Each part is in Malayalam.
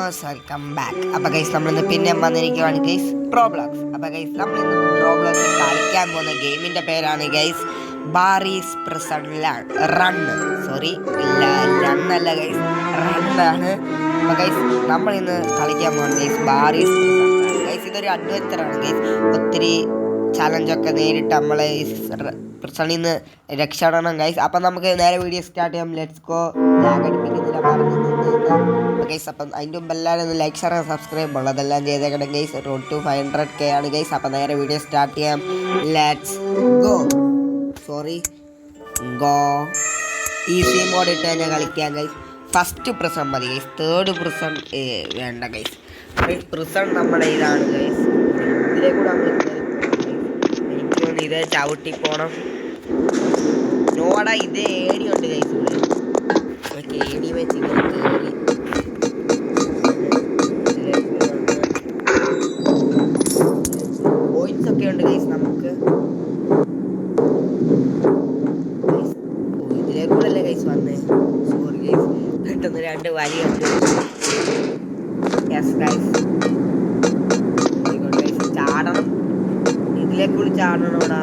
Gamers welcome back. അപ്പോൾ ഗൈസ് നമ്മളിന്ന് പിന്നെ വന്നിരിക്കുകയാണ് ഗൈസ് റോബ്ലോക്സ്. അപ്പോൾ ഗൈസ് നമ്മളിന്ന് റോബ്ലോക്സ് കളിക്കാൻ പോകുന്ന ഗെയിമിൻ്റെ പേരാണ് guys Barry's prison run. Sorry റണ്ണല്ല ഗൈസ്, റണ്ണാണ്. അപ്പോൾ ഗൈസ് നമ്മളിന്ന് കളിക്കാൻ പോകുന്നത് ഗൈസ് ബാറീസ് പ്രിസൺ ഗൈസ്. ഇതൊരു അഡ്വഞ്ചറാണ് ഗൈസ്. ഒത്തിരി ചലഞ്ചൊക്കെ നേരിട്ട് നമ്മളെ പ്രിസണിൽ നിന്ന് രക്ഷപ്പെടണം ഗൈസ്. അപ്പം നമുക്ക് നേരെ വീഡിയോ സ്റ്റാർട്ട് ചെയ്യാം. Let's go. ലാഗടിപ്പിക്കുന്നില്ല പറഞ്ഞു ഗൈസ്. അപ്പം അതിൻ്റെ മുമ്പ് എല്ലാവരും ഒന്ന് ലൈക്ക് ഷെയർ സബ്സ്ക്രൈബ് ഉള്ളതെല്ലാം ചെയ്തേക്കണം ഗൈസ്. റോഡ് ടു 500K ആണ് ഗൈസ്. അപ്പം നേരെ വീഡിയോ സ്റ്റാർട്ട് ചെയ്യാം. Let's go. Sorry go. Easy mode ഇട്ട് തന്നെ കളിക്കാം ഗൈസ്. ഫസ്റ്റ് പ്രിസൺ മതി ഗൈസ്. തേർഡ് പ്രിസൺ വേണ്ട ഗൈസ്. പ്രിസൺ നമ്മുടെ ഇതാണ് ഗൈസ്. ഇതിലെ കൂടെ നമ്മൾ എനിക്ക് തോന്നുന്നു ഇത് ചവിട്ടി പോണം. നോടാ ഇത് ഏണിയുണ്ട് ഗൈസ്. ഇവിടെ ഓക്കെ ഏണി വെച്ച് ഇങ്ങനെ കയറി പോയിന്റ്സ് ഒക്കെ ഉണ്ട് ഗൈസ് നമുക്ക്. ഇതിലെ കൂടെ അല്ലേ ഗൈസ് വന്നേ. സോറി ഗൈസ്, പെട്ടെന്ന് രണ്ട് വരിയുണ്ട്. Yes guys, ചാടണം. ഇതിലേക്കൂടി ചാടണോടാ.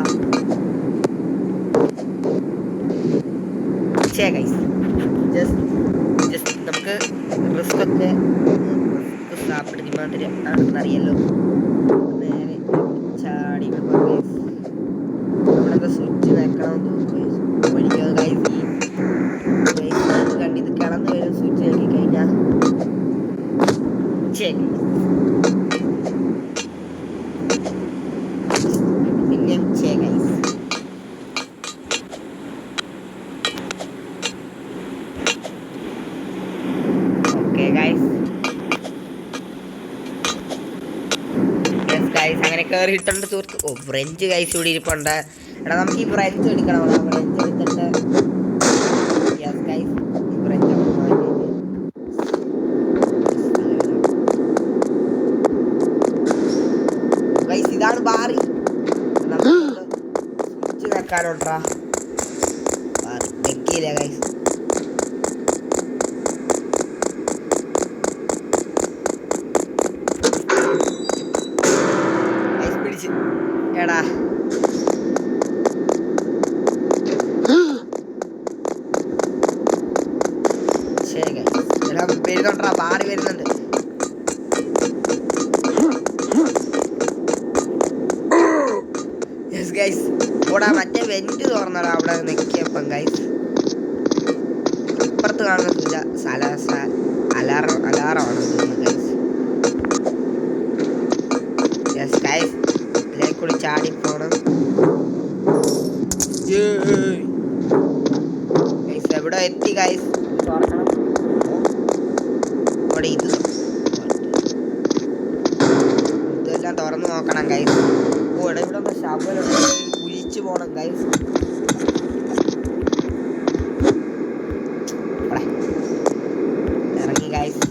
ശേ ഗൈസ്, ജസ്റ്റ് നമുക്ക് റിസ്ക് ഒക്കെ സാപ്പിടുന്ന മാതിരി ആണെന്നറിയല്ലോ. നേരെ ചാടി ഗൈസ്. നമ്മളൊക്കെ സ്വിച്ച് വെക്കണമെന്ന് തോന്നുന്നു പഠിക്കുന്നത് ഗൈസ്. ഗൈസ് കണ്ടിത് കിടന്ന് വരും സ്വിച്ച് നോക്കി കഴിഞ്ഞാൽ. ശരി പിന്നെ ശേ ഗൈസ്. അങ്ങനെ കയറിയിട്ടുണ്ട് സുഹൃത്ത്. ഓ ഫ്രഞ്ച് ഗൈസ് കൂടി ഇരിപ്പുണ്ട്. എടാ നമുക്ക് ഈ ഫ്രഞ്ച് എടുക്കണം. ഫ്രഞ്ച് എടുത്തിട്ട് യെസ് ഗൈസ് ഈ ഫ്രഞ്ച് ഗൈസ് ഇതാണ് ബാറി. സ്വിച്ച് വെക്കാനോട്ടാ. വെക്കില്ല ഗൈസ്. എടാ ശരി ഗൈസ്. എടാ വരുന്നുണ്ടാ, ബാറി വരുന്നുണ്ട്. Yes guys. ഓടാ മറ്റേ വെന്റ് തുറന്നടാ അവിടെ നിൽക്കിയപ്പം ഗൈസ്. ഇപ്പുറത്ത് കാണുന്ന അലാറമാണ് തോന്നുന്നു ഗൈസ്. യെസ് ഗൈസ് ഇതിലേക്കൂടി ചാടി പോണം. ഗൈസ് എവിടെ എത്തി ഗൈസ്. തുറക്കണം. ഇവിടെ ഇതെല്ലാം തുറന്നു നോക്കണം ഗൈസ്. ഓ ഇവിടെ ഒന്ന് ശബലുണ്ട്. കുലിച്ചു പോണം ഗൈസ്. ഇറങ്ങി ഗൈസ്.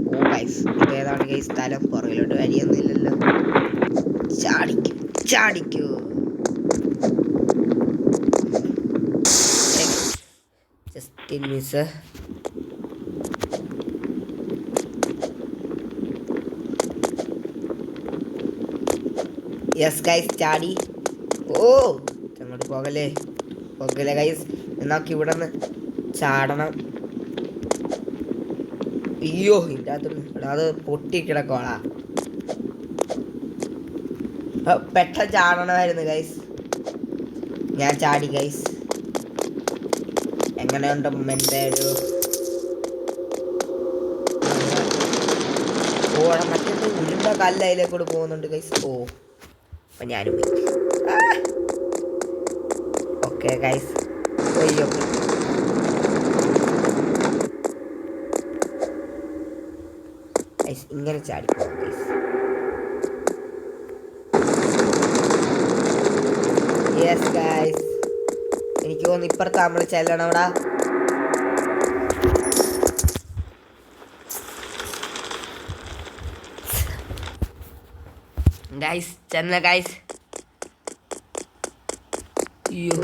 ഓ ഗൈസ് ഇതേതാണ് ഗൈസ് സ്ഥലം. പുറകിലോട്ട് വരിയൊന്നുമില്ലല്ലോ. ചാടിക്കൂ. Just miss. യെസ് ഗൈസ് ചാടി. ഓ അങ്ങോട്ട് പോകല്ലേ ഗൈസ്. എന്നാക്കി ഇവിടെ നിന്ന് ചാടണം. അയ്യോ ഇതിൻ്റെ അകത്ത് അത് പൊട്ടി കിടക്കോളാ. പെട്ടെന്ന് ചാടണമായിരുന്നു ഗൈസ്. ഞാൻ ചാടി ഗൈസ്. എങ്ങനെയുണ്ട് എൻ്റെ ഒരു ഓണം. മറ്റേ ഉരുണ്ട കല്ല് അതിലേക്കൂടെ പോകുന്നുണ്ട് ഗൈസ്. ഓ അപ്പം ഞാനും പോയി. Okay guys. അയ്യോ ഗൈസ് ഇങ്ങനെ ചാടിപ്പോവാം ഗൈസ്. യെസ് ഗൈസ് എനിക്ക് തോന്നുന്നു ഇപ്പുറത്ത് നമ്മൾ ചെല്ലണം. അവിടെ ഗൈസ് ചെന്ന ഗൈസ്. അയ്യോ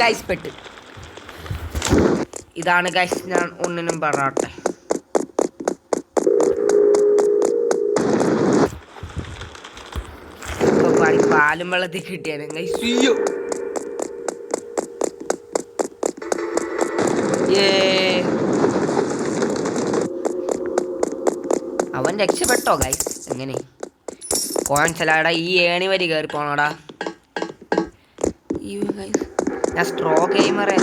ഗൈസ് പെട്ട്. ഇതാണ് ഗൈസ്, ഞാൻ ഒന്നിനും പറയട്ടെ. പാലും വെള്ളത്തിൽ കിട്ടിയാണ് ഗൈസ്. അയ്യോ അവൻ രക്ഷപ്പെട്ടോ ഗൈസ്? എങ്ങനെ കോൺസലാടാ ഈ ഏണി വരി കയറി പോണോടാ. ഞാൻ സ്ട്രോ ഗെയിമറെ.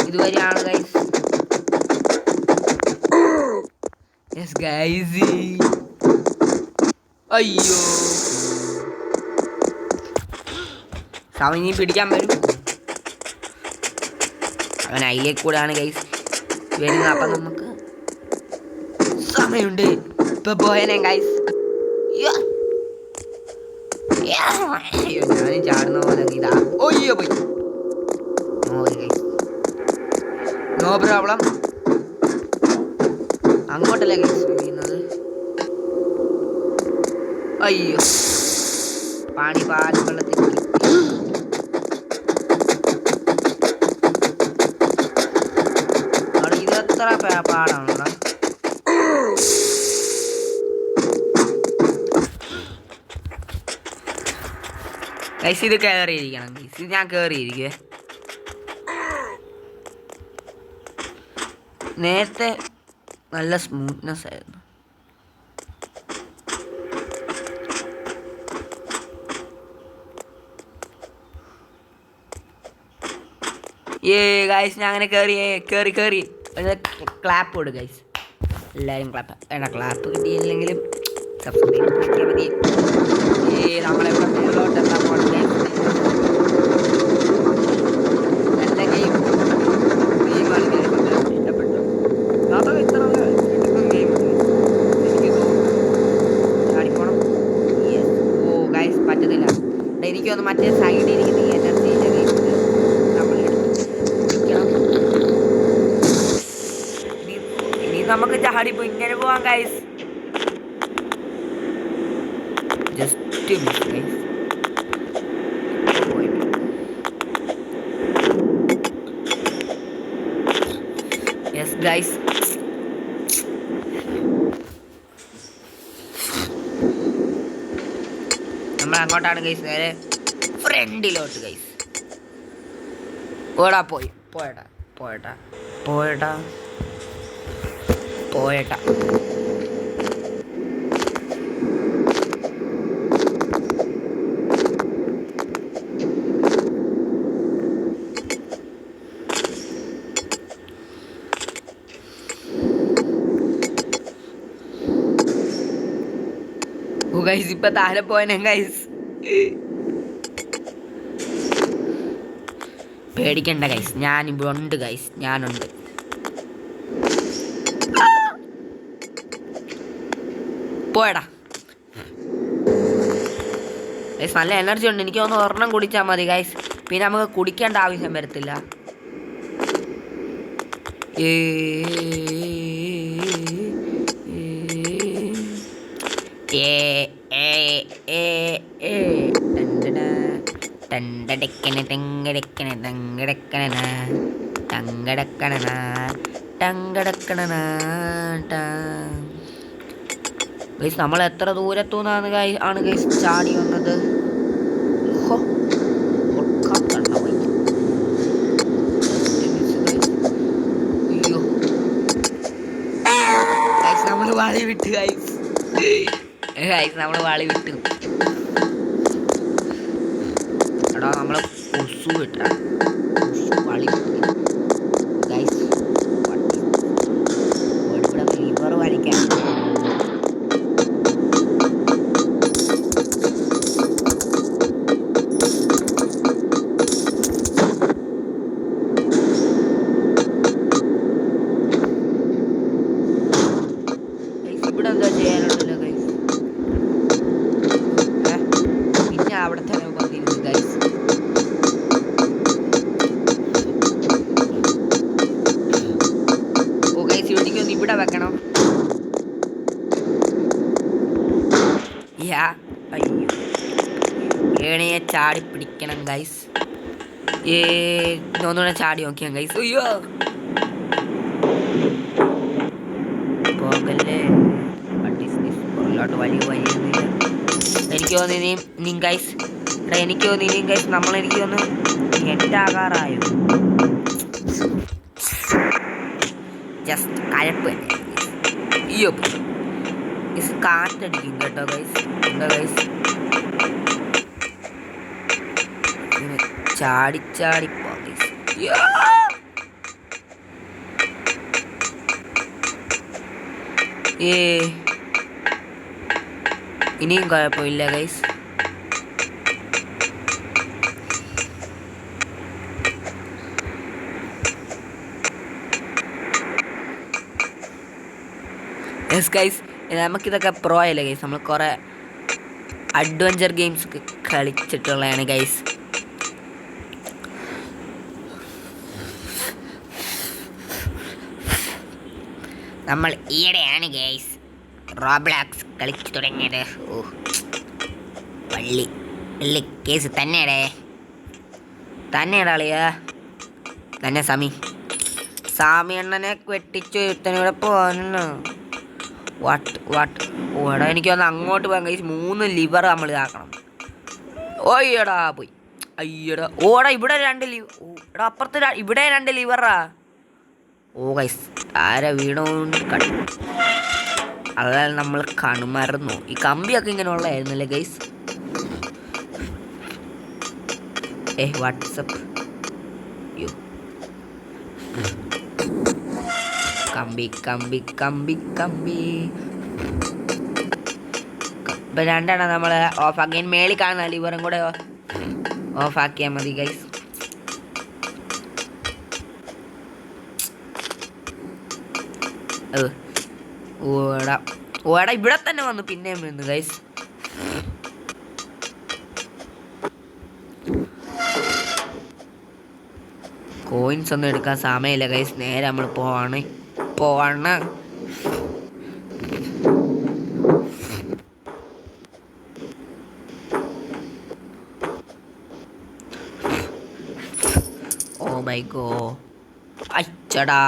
ഇതുവരെയാണ് ഗൈസ്. Yes guys. അയ്യോ സമയം പിടിക്കാൻ വരും. അവൻ അതിലേക്ക് കൂടെയാണ് ഗൈസ് വരുന്നത്. അപ്പം നമുക്ക് സമയമുണ്ട്. ഇപ്പൊ പോയനെ ഗൈസ്. ഞാനും ചാടുന്ന പോലെ ഇതാ. ഒയ്യോ പോയി. No problem. അങ്ങോട്ടല്ലേ ഗൈസ് വീഴുന്നത്? അയ്യോ പാണി പാലും വെള്ളത്തിൽ ഇതെത്ര പാടാണോടാ. ഗൈസ് ഇത് കയറിയിരിക്കണം ഗൈസ്. ഇത് ഞാൻ കയറിയിരിക്കുവേ. നേരത്തെ നല്ല സ്മൂത്ത്നെസ് ആയിരുന്നു. ഗൈസ് ഞാൻ അങ്ങനെ കയറി ക്ലാപ്പ് കൊടു ഗൈസ്. എല്ലാവരും ക്ലാപ്പ് വേണ്ട. ക്ലാപ്പ് കിട്ടിയില്ലെങ്കിലും സബ്സ്ക്രൈബ് കിട്ടിയാൽ മതി. നമ്മളിവിടെ മേലോട്ടെല്ലാം പോകണ്ടേ. എൻ്റെ ഗെയിം ഇഷ്ടപ്പെട്ടു. അതൊക്കെ ഇത്ര ഗെയിം എനിക്ക് ചാടിപ്പോണം. ഓ ഗൈസ് പറ്റത്തില്ല. എനിക്കൊന്ന് മറ്റേ സൈഡിൽ ഇരിക്കുന്ന ഈ എനർജീൻ്റെ ഗെയിം നമ്മൾ എടുക്കണം. ഇനി നമുക്ക് ചാടിപ്പോ ഇങ്ങനെ പോവാം guys. Just miss guys. Yes guys. നമ്മൾ അങ്ങോട്ടാണ് ഗൈസ്. നേരെ ഫ്രണ്ടിലോട്ട് ഗൈസ്. ഓടാ പോയി. പോയട്ടാ. ഗൈസ് ഇപ്പൊ താഴെ പോയനെ ഗൈസ്. പേടിക്കണ്ട ഗൈസ്, ഞാനിവിടെ ഉണ്ട് ഗൈസ്. ഞാനുണ്ട്. പോയടാ ഗൈസ്. നല്ല എനർജി ഉണ്ട്. എനിക്ക് ഒന്ന് ഒരെണ്ണം കുടിച്ചാൽ മതി ഗൈസ്. പിന്നെ നമുക്ക് കുടിക്കേണ്ട ആവശ്യം വരത്തില്ല. നമ്മൾ എത്ര ദൂരത്തുനിന്നാണ് ആണ് ഗൈസ് ചാടി വന്നത്. അയ്യോ ഗൈസ് നമ്മൾ വാളി വിട്ടു ഗൈസ്. നമ്മൾ വാളി വിട്ടു. എടാ നമ്മളെ കൊസു വിട്ടാ. വാളി ഗൈസ്. ഇവിടെ ലിവർ വലിക്കാൻ. ഇവിടെ എന്താ ചെയ്യാനുണ്ടല്ലോ ഗൈസ്. പിന്നെ അവിടെ തന്നെ വന്നിരുന്നു ഗൈസ്. അടിക്കണം ഗൈസ്. ഒന്നുകൂടെ ചാടി നോക്കിയാൽ ഗൈസ്. അയ്യോ പോകല്ലേ. പുറകിലോട്ട് വലിയൊന്നുമില്ല. എനിക്ക് തോന്നി ഇനിയും ഗൈസ് നമ്മളെനിക്ക് തോന്നുന്നു എൻഡാകാറായോ. ജസ്റ്റ് കഴപ്പ് തന്നെ. അയ്യോ കാറ്റടിക്കും കേട്ടോ ഗൈസ്. എന്താ ഗൈസ് ചാടി പോ ഗൈസ്. ഇനിയും കുഴപ്പമില്ല ഗൈസ്. യെസ് ഗൈസ്, നമുക്കിതൊക്കെ പ്രോ അല്ലേ ഗൈസ്. നമ്മൾ കുറേ അഡ്വഞ്ചർ ഗെയിംസ് ഒക്കെ കളിച്ചിട്ടുള്ളതാണ് ഗൈസ്. നമ്മൾ ഈയിടെയാണ് ഗൈസ് റോബ്ലോക്സ് കളിച്ചു തുടങ്ങിയത്. ഓ പള്ളി കേസ് തന്നെയാടാ അളിയാ. തന്നെ സാമി അണ്ണനെ വെട്ടിച്ചു ഒരുത്തനൂടെ പോകാനോ. ഓടാ എനിക്ക് വന്ന് അങ്ങോട്ട് പോകാൻ ഗൈസ്. 3 ലിവർ നമ്മൾ ഇതാക്കണം. ഓയ്യടാ പോയി. അയ്യടാ ഓടാ ഇവിടെ 2 ലിവർ. ഓടാ അപ്പുറത്ത് ഇവിടെ 2 ലിവറാ. ഓ ഗൈസ് ആരെ വീണോണ്ട് അതായത് നമ്മൾ കണുമറന്നു. ഈ കമ്പിയൊക്കെ ഇങ്ങനെ ഉള്ളതായിരുന്നല്ലേ ഗൈസ്. വാട്സപ്പ് കമ്പി ഇപ്പം 2 നമ്മൾ ഓഫ് ആക്കി. മേളിൽ കാണുന്ന ലിവറും കൂടെ ഓഫ് ആക്കിയാൽ മതി ഗൈസ്. ഓടാ ഇവിടെ തന്നെ വന്നു പിന്നെയും വീണു ഗൈസ്. കോയിൻസ് ഒന്നും എടുക്കാൻ സമയമില്ല ഗൈസ്. നേരെ നമ്മൾ പോവാണ്. Oh my go. അച്ചടാ.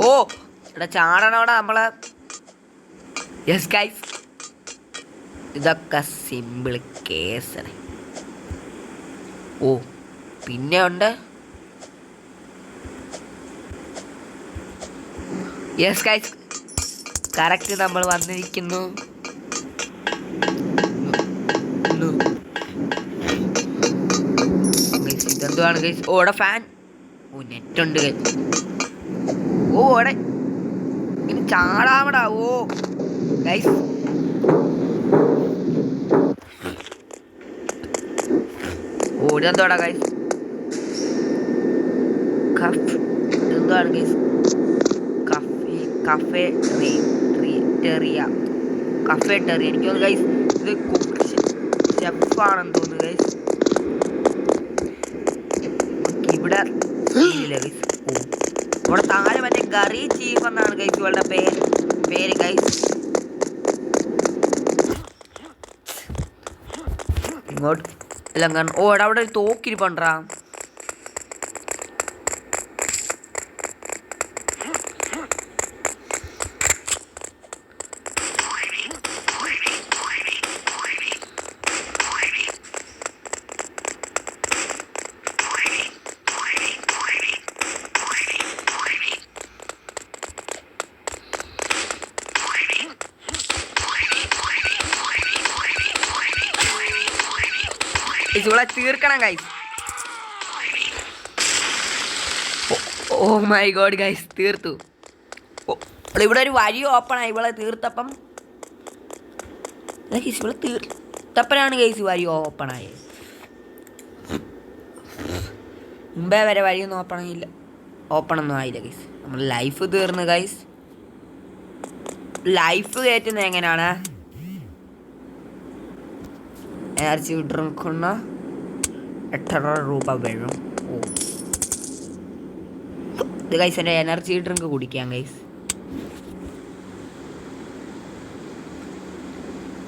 ഓ ഇവിടെ ചാടണവിടെ നമ്മള്. യെസ് ഗൈസ് ഇതൊക്കെ സിമ്പിൾ കേസാണ്. ഓ പിന്നെ ഉണ്ട്. യെസ് ഗൈസ് കറക്റ്റ് നമ്മൾ വന്നിരിക്കുന്നു. ഇതെന്തുവാണ് ഗൈസ്. ഓടെ ഫാൻ. ഓ നെറ്റുണ്ട് ഗൈസ്. ഓ ഓടെ ഇനി ചാടാമടാ. ഓ ഗൈസ് ഇതെന്തോടാ ഗൈസ്. ഇതെന്താണ് ഗൈസ്. കഫേറ്ററിയ എനിക്ക് തോന്നുന്നു ഗൈസ് ഇത് ഷെഫാണെന്ന് തോന്നുന്നു ഗൈസ്. ഇവിടെ ഗൈസ്. ഇവിടെ താഴെ മറ്റേ ഗറി ചീഫ് എന്നാണ് ഗൈസ് ഇവളുടെ പേര് ഗൈസ്. ഇങ്ങോട്ട് എല്ലാം കാരണം. അവിടെ ഒരു തോക്കിരിപ്പണ്ടാ. ഇവളെ തീർക്കണം guys. Oh my God guys തീർത്തു. ഇവിടെ ഒരു വഴി ഓപ്പണായി. ഇവളെ തീർത്തപ്പം ഇവളെ തീർത്തപ്പനാണ് ഗൈസ് വഴി ഓപ്പണായത്. മുമ്പേ വരെ വഴിയൊന്നും ഓപ്പണൊന്നും ആയില്ല ഗൈസ്. നമ്മൾ ലൈഫ് തീർന്നു ഗൈസ്. ലൈഫ് കയറ്റുന്നത് എങ്ങനെയാണ്? എനർജി വിട്രക്കുന്ന എത്ര രൂപ വേണം? ഓ ഇത് ഗൈസ് എൻ്റെ എനർജി ഡ്രിങ്ക് കുടിക്കാം ഗൈസ്.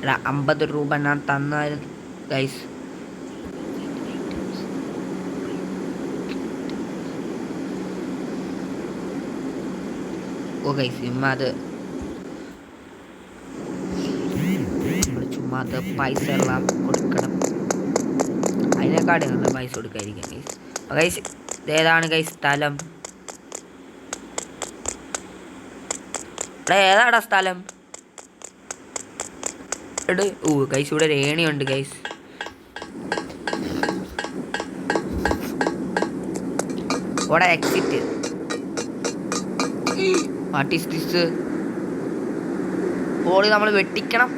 എടാ 50 രൂപ ഞാൻ തന്നാൽ ഗൈസ്. ഓ ഗൈസ് ചുമ്മാ അത് പൈസ എല്ലാം കൊടുക്കണം. അതിനെക്കാട്ടി നല്ല പൈസ കൊടുക്കാതിരിക്കാം ഗൈസ്. അപ്പോൾ ഗൈസ് ഇതേതാണ് ഗൈസ് സ്ഥലം? ഏതാടാ സ്ഥലം? ഓ ഗൈസ് ഇവിടെ ഒരു ഏണിയുണ്ട് ഗൈസ്. ഇവിടെ എക്സിറ്റ്. What is this? ഓളി നമ്മൾ വെട്ടിക്കണം.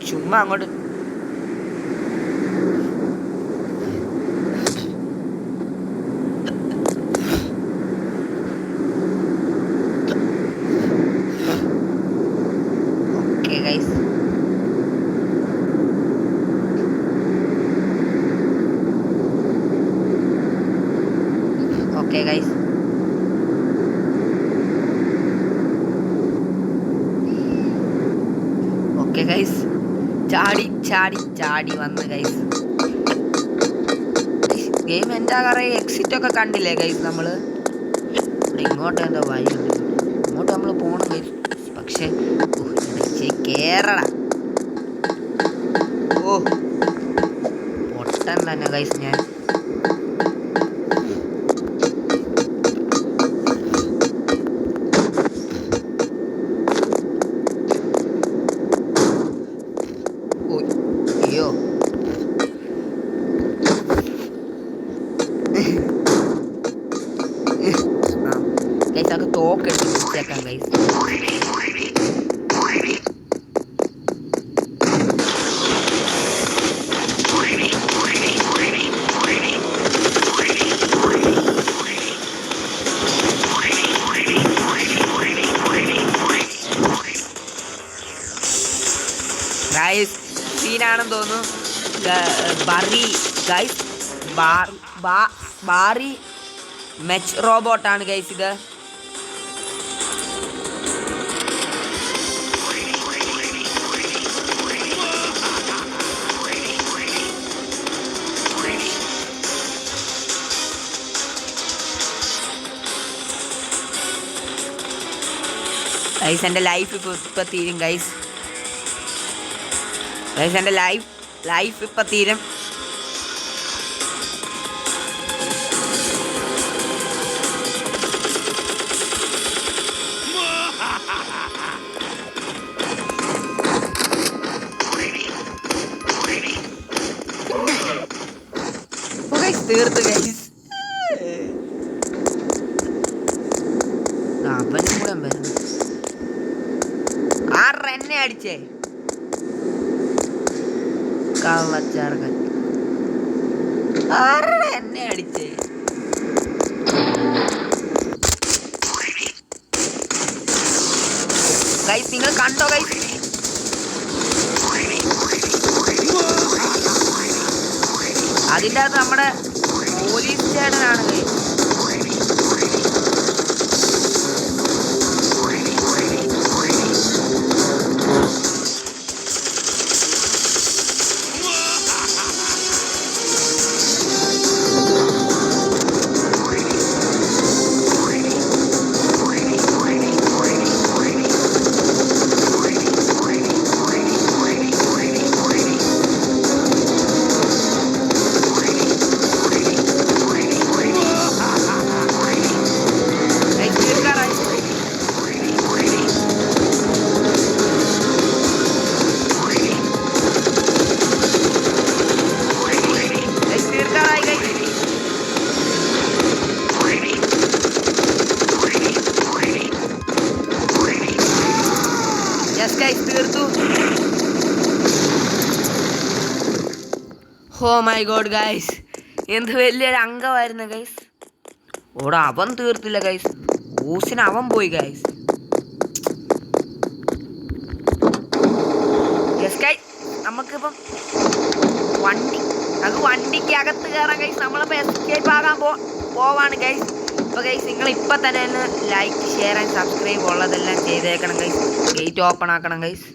ചുമ്മാ അങ്ങോട്ട് okay guys. Okay guys okay guys ചാടി വന്ന് ഗൈസ്. ഗെയിം എൻ്റെ കുറേ എക്സിറ്റൊക്കെ കണ്ടില്ലേ ഗൈസ്? നമ്മൾ ഇവിടെ ഇങ്ങോട്ട് എന്തോ വഴിയുണ്ട്, ഇങ്ങോട്ട് നമ്മൾ പോകണം ഗൈസ്. പക്ഷേ കേറട. ഓ പൊട്ടൻ തന്നെ ഗൈസ് ഞാൻ. അയ്യോ ഗൈസ് അത് തോക്കെടുത്ത് പിടിച്ചേക്കാം ഗൈസ്. ഗൈസ് സീനാണെന്ന് തോന്നുന്നു. ബാറി മെച്ച് റോബോട്ടാണ് ഗൈസ് ഇത്. ഗൈസ് എൻ്റെ ലൈഫ് ഇപ്പം തീരും ഗൈസ്. ഗൈസ് എൻ്റെ ലൈഫ് ഇപ്പം തീരും. തീർത്ത് ഗൈസ്. അവനും കൂടെ വരുന്നു. എന്നെ അടിച്ചേ കള്ളച്ചാർക്കൻ. എന്നെ അടിച്ചേ. ഗൈസ് നിങ്ങൾ കണ്ടോ ഗൈസ്? അതിൻ്റെ അകത്ത് നമ്മുടെ പോലീസ് ചേട്ടനാണ് ഗൈസ്. തീർത്തു. ഓ മൈ ഗോഡ് ഗൈസ്, എന്ത് വലിയൊരു അംഗമായിരുന്നു ഗൈസ്. ഓടാ അവൻ തീർത്തില്ല ഗൈസ്, ഊസിന് അവൻ പോയി ഗൈസ്. നമ്മൾ നമുക്കിപ്പം വണ്ടിക്കകത്ത് കയറാൻ ഗൈസ്. നമ്മളിപ്പോൾ എസ്കേപ്പ് ആകാൻ പോവാണ് ഗൈസ്. അപ്പോൾ ഗൈസ് നിങ്ങൾ ഇപ്പം തന്നെ ഒന്ന് ലൈക്ക്, ഷെയർ ആൻഡ് സബ്സ്ക്രൈബ് ഉള്ളതെല്ലാം ചെയ്തേക്കണം ഗൈസ്. ഗേറ്റ് ഓപ്പൺ ആക്കണം ഗൈസ്.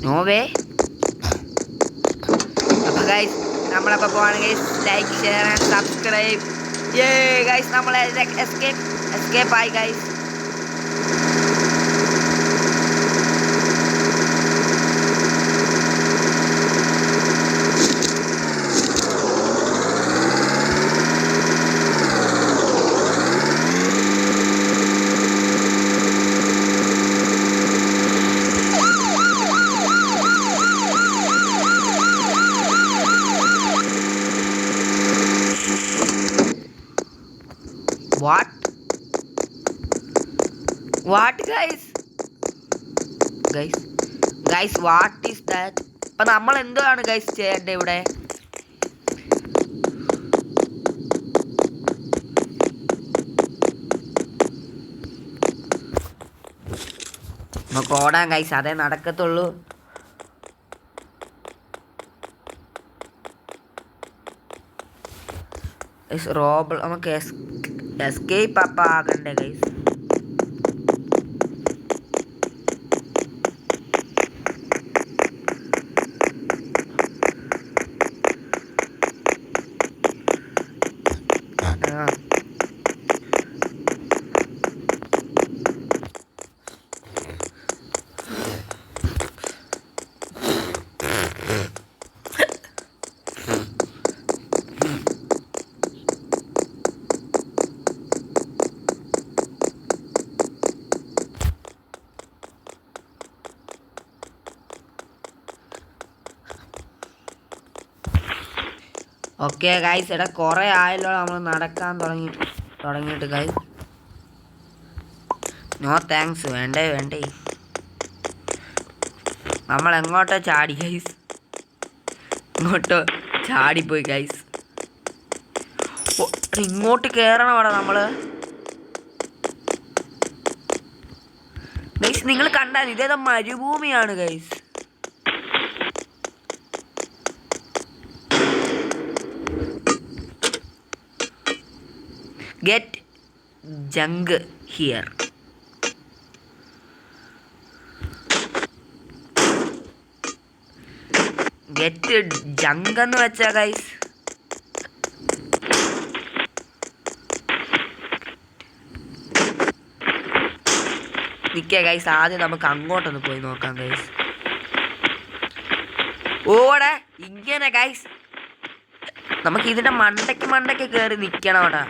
നോവേ. അപ്പോൾ ഗൈസ് നമ്മളപ്പോൾ പോവാണ് guys. Like, share and subscribe. Guys നമ്മൾ എസ്കേപ്പ് ആയി guys. What guys? What is that? അപ്പം നമ്മൾ എന്താണ് ഗൈസ് ചെയ്യേണ്ടത് ഇവിടെ? നമുക്ക് ഓടാൻ ഗൈസ്, അതേ നടക്കത്തുള്ളൂ. നമുക്ക് എസ്കേപ്പ് അപ്പം ആകണ്ടേ ഗൈസ്. ഓക്കെ ഗൈസ്, എടാ കുറേ ആയല്ലോ നമ്മൾ നടക്കാൻ തുടങ്ങിയിട്ട് ഗൈസ്. No thanks. വേണ്ടേ നമ്മൾ എങ്ങോട്ടോ ചാടി ഗൈസ്. ഇങ്ങോട്ടോ ചാടിപ്പോയി ഗൈസ്. ഇങ്ങോട്ട് കയറണം അവിടെ നമ്മൾ. ഗൈസ് നിങ്ങൾ കണ്ടാൽ ഇതേതാ മരുഭൂമിയാണ് guys. Get junk here. Get junk എന്ന് വെച്ചാ ഗൈസ് നിൽക്കുക ഗൈസ്. ആദ്യം നമുക്ക് അങ്ങോട്ടൊന്ന് പോയി നോക്കാം ഗൈസ്. ഓടെ ഇങ്ങനെ ഗൈസ് നമുക്ക് ഇതിൻ്റെ മണ്ടയ്ക്ക് കയറി നിൽക്കണം അവിടെ.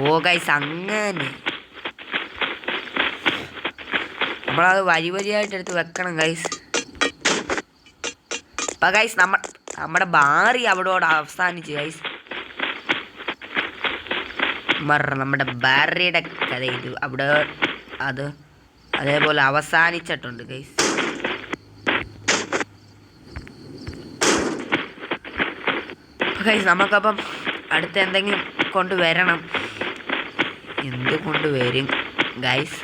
ഓ ഗൈസ് അങ്ങനെ നമ്മളത് വരിയായിട്ട് എടുത്ത് വെക്കണം ഗൈസ്. അപ്പം ഗൈസ് നമ്മുടെ ബാറി അവിടോടെ അവസാനിച്ചു ഗൈസ്. നമ്മുടെ ബാറിയുടെ കഥ ഇത് അവിടെ അതേപോലെ അവസാനിച്ചിട്ടുണ്ട് ഗൈസ്. ഗൈസ് നമുക്കപ്പം അടുത്ത എന്തെങ്കിലും കൊണ്ടുവരണം. എന്ത് കൊണ്ടുവരും ഗൈസ്?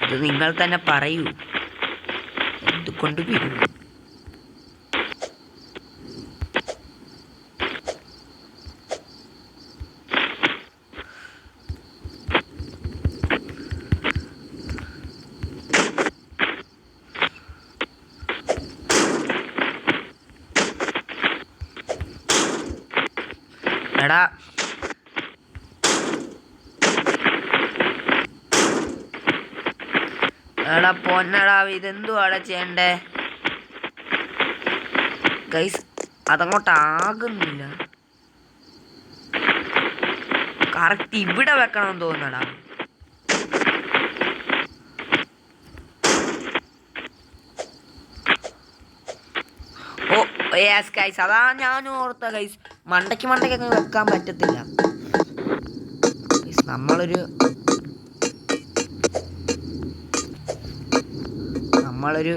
അത് നിങ്ങൾ തന്നെ പറയൂ. എന്ത് കൊണ്ടുവരും? എടാ പൊന്നടാ, ഇതെന്തുവാടാ ചെയ്യണ്ടേ ഗൈസ്? അതങ്ങോട്ടാകുന്നില്ല. കറക്റ്റ് ഇവിടെ വെക്കണമെന്ന് തോന്നടാ. ഓ യെസ് ഗൈസ്, അതാ ഞാനും ഓർത്ത ഗൈസ്. മണ്ടയ്ക്ക് അങ്ങ് വെക്കാൻ പറ്റത്തില്ല. നമ്മളൊരു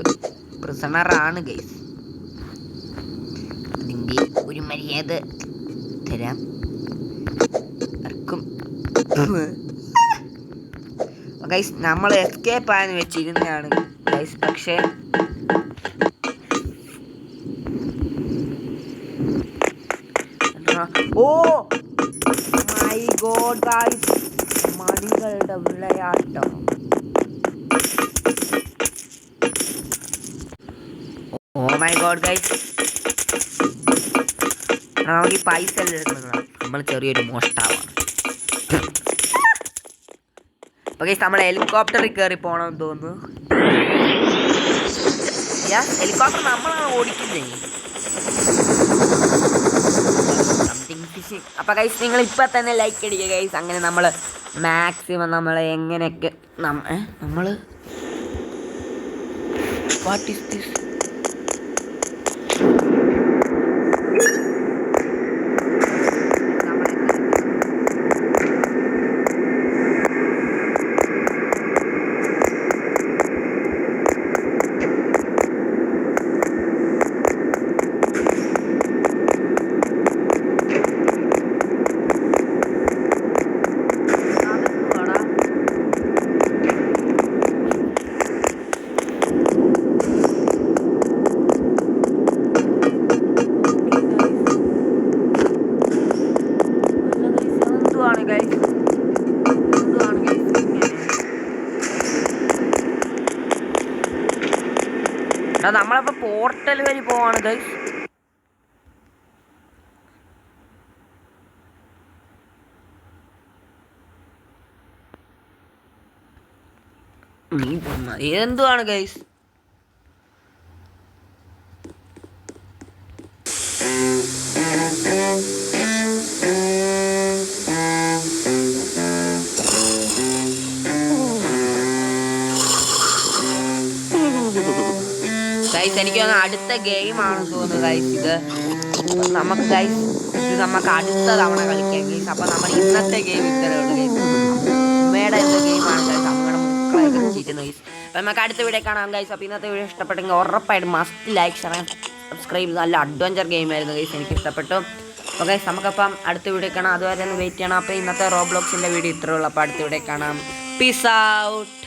പ്രിസണറാണ് ഗൈസ്. ഒരു മര്യാദ തരാം ആർക്കും. ഗൈസ് നമ്മൾ എസ്കേപ്പ് ആയെന്ന് വെച്ചിരുന്നതാണ് ഗൈസ്. പക്ഷേ ഓ മൈ ഗോഡ് ഗൈസ്, മണികളുടെ വിളയാട്ടം. ഓ മൈ ഗോഡ് ഗൈസ്, നമുക്ക് ഈ പൈസ എല്ലാം എടുക്കണം. നമ്മൾ ചെറിയൊരു മോഷ്ടാവാണ്. അപ്പോൾ ഗൈസ് നമ്മൾ ഹെലികോപ്റ്ററിൽ കയറി പോകണമെന്ന് തോന്നുന്നു. ഹെലികോപ്റ്റർ നമ്മളാണ് ഓടിക്കുന്നത്. അപ്പോൾ ഗൈസ് നിങ്ങൾ ഇപ്പം തന്നെ ലൈക്ക് അടിക്കുക ഗൈസ്. അങ്ങനെ നമ്മൾ മാക്സിമം നമ്മൾ എങ്ങനെയൊക്കെ നമ്മൾ വാട്ട് ഈസ് ദിസ്? നമ്മളപ്പോ പോർട്ടൽ വഴി പോവാണ് ഗൈസ്. എന്തുവാണ് ഗൈസ്? ഗൈസ് എനിക്ക് തോന്നുന്നു അടുത്ത ഗെയിമാണെന്ന് തോന്നുന്നു ഗൈസ്. ഇത് നമുക്ക് ഗൈസ് ഇത് നമുക്ക് അടുത്ത തവണ കളിക്കാം ഗൈസ്. അപ്പോൾ നമ്മൾ ഇന്നത്തെ ഗെയിം ഇത്രയേ ഉള്ളൂ ഗൈസ്. അമ്മയുടെ എന്ത് ഗെയിമാണ് ഗൈസ്, അമ്മയുടെ മക്കളെയൊക്കെ വെച്ചിരുന്നു ഗൈസ്. അപ്പോൾ നമുക്ക് അടുത്ത വീഡിയോ കാണാം ഗൈസ്. അപ്പോൾ ഇന്നത്തെ വീഡിയോ ഇഷ്ടപ്പെട്ടെങ്കിൽ ഉറപ്പായിട്ടും മസ്റ്റ് ലൈക്ക് ഷെയർ സബ്സ്ക്രൈബ്. നല്ല അഡ്വഞ്ചർ ഗെയിമായിരുന്നു ഗൈസ്, എനിക്ക് ഇഷ്ടപ്പെട്ടു. അപ്പോൾ ഗൈസ് നമുക്കപ്പം അടുത്ത വീഡിയോ കാണാം. അതുവരെ ഒന്ന് വെയിറ്റ് ചെയ്യണം. അപ്പോൾ ഇന്നത്തെ റോബ്ലോക്സിൻ്റെ വീഡിയോ ഇത്രയേ ഉള്ളൂ. അപ്പോൾ അടുത്ത വീഡിയോ കാണാം. Peace out.